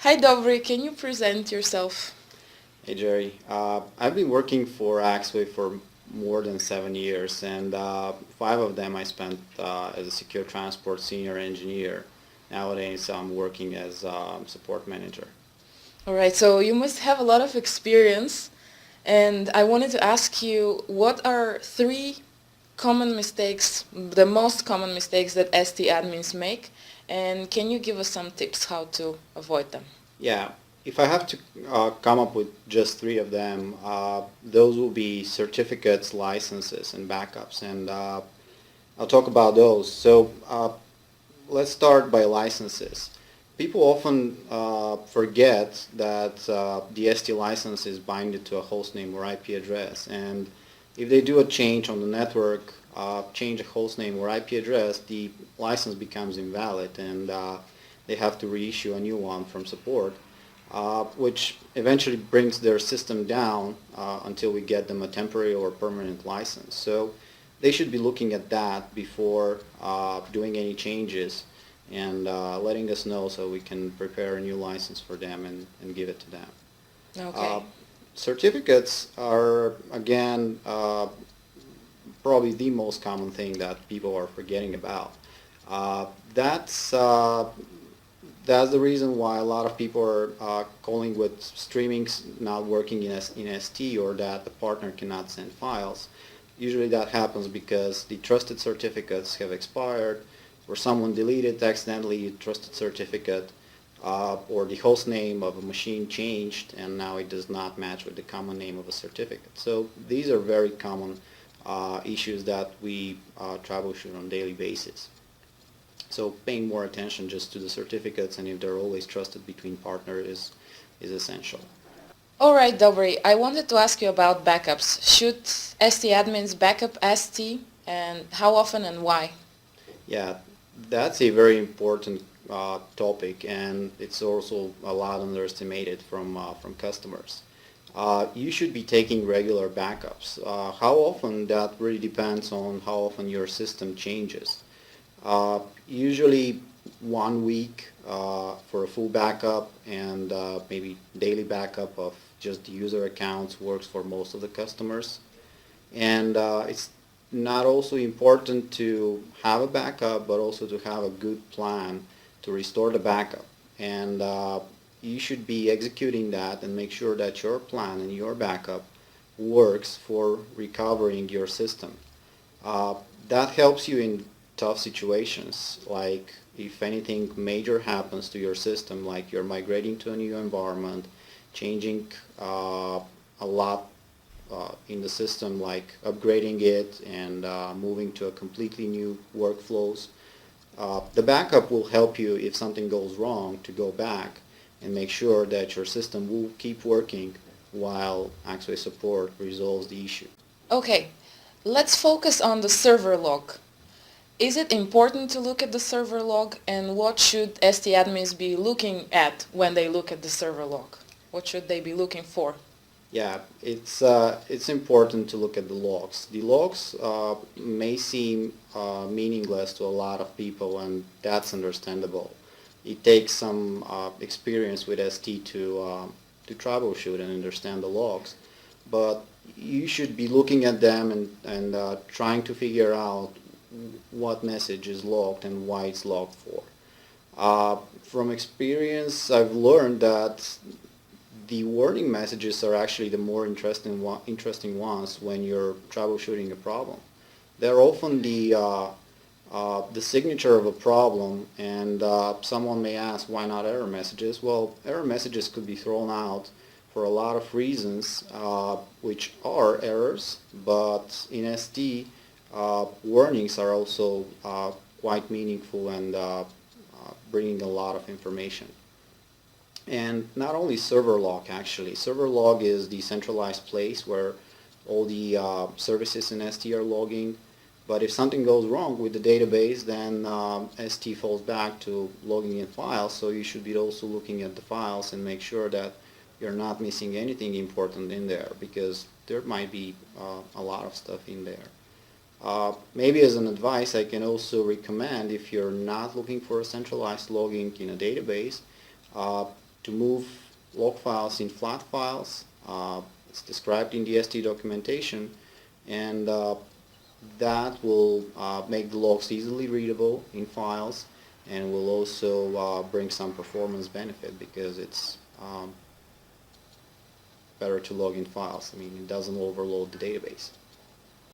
Hi Dobry, can you present yourself? Hey Jerry, I've been working for Axway for more than 7 years, and 5 of them I spent as a secure transport senior engineer. Nowadays, I'm working as support manager. Alright, so you must have a lot of experience, and I wanted to ask you what are three common mistakes, the most common mistakes that ST admins make, and can you give us some tips how to avoid them? Yeah, if I have to come up with just 3 of them, those will be certificates, licenses, and backups, and I'll talk about those. So let's start by licenses. People often forget that the ST license is binded to a hostname or IP address, and if they do a change on the network, change a hostname or IP address, the license becomes invalid, and they have to reissue a new one from support, which eventually brings their system down until we get them a temporary or permanent license. So they should be looking at that before doing any changes and letting us know so we can prepare a new license for them and give it to them. Uh, Okay. certificates are, again, probably the most common thing that people are forgetting about. Uh, that's uh, that's the reason why a lot of people are calling with streamings not working in ST, or that the partner cannot send files. Usually that happens because the trusted certificates have expired, or someone deleted accidentally a trusted certificate, or the host name of a machine changed and now it does not match with the common name of a certificate. So these are very common issues that we troubleshoot on a daily basis. So paying more attention just to the certificates and if they're always trusted between partners is essential. Alright Dobry, I wanted to ask you about backups. Should ST admins backup ST, and how often and why? Yeah, that's a very important topic, and it's also a lot underestimated from customers. You should be taking regular backups. How often, that really depends on how often your system changes. Usually 1 week for a full backup, and maybe daily backup of just the user accounts works for most of the customers. And it's not also important to have a backup, but also to have a good plan to restore the backup. And you should be executing that and make sure that your plan and your backup works for recovering your system. Uh, that helps you in tough situations, like if anything major happens to your system, like you're migrating to a new environment, changing a lot in the system, like upgrading it and moving to a completely new workflows. The backup will help you if something goes wrong to go back and make sure that your system will keep working while Axway support resolves the issue. Okay, let's focus on the server log. Is it important to look at the server log, and what should ST admins be looking at when they look at the server log? What should they be looking for? Yeah, it's important to look at the logs. The logs may seem meaningless to a lot of people, and that's understandable. It takes some experience with ST to troubleshoot and understand the logs, but you should be looking at them and trying to figure out what message is logged and why it's logged for. From experience, I've learned that the warning messages are actually the more interesting ones when you're troubleshooting a problem. They're often the signature of a problem, and someone may ask, why not error messages? Well, error messages could be thrown out for a lot of reasons, which are errors, but in ST, warnings are also quite meaningful and bringing a lot of information. And not only server log, actually. Server log is the centralized place where all the services in ST are logging. But if something goes wrong with the database, then ST falls back to logging in files. So you should be also looking at the files and make sure that you're not missing anything important in there, because there might be a lot of stuff in there. Maybe as an advice, I can also recommend, if you're not looking for a centralized logging in a database, uh, to move log files in flat files. It's described in the ST documentation, and that will make the logs easily readable in files, and will also bring some performance benefit because it's better to log in files. I mean, it doesn't overload the database.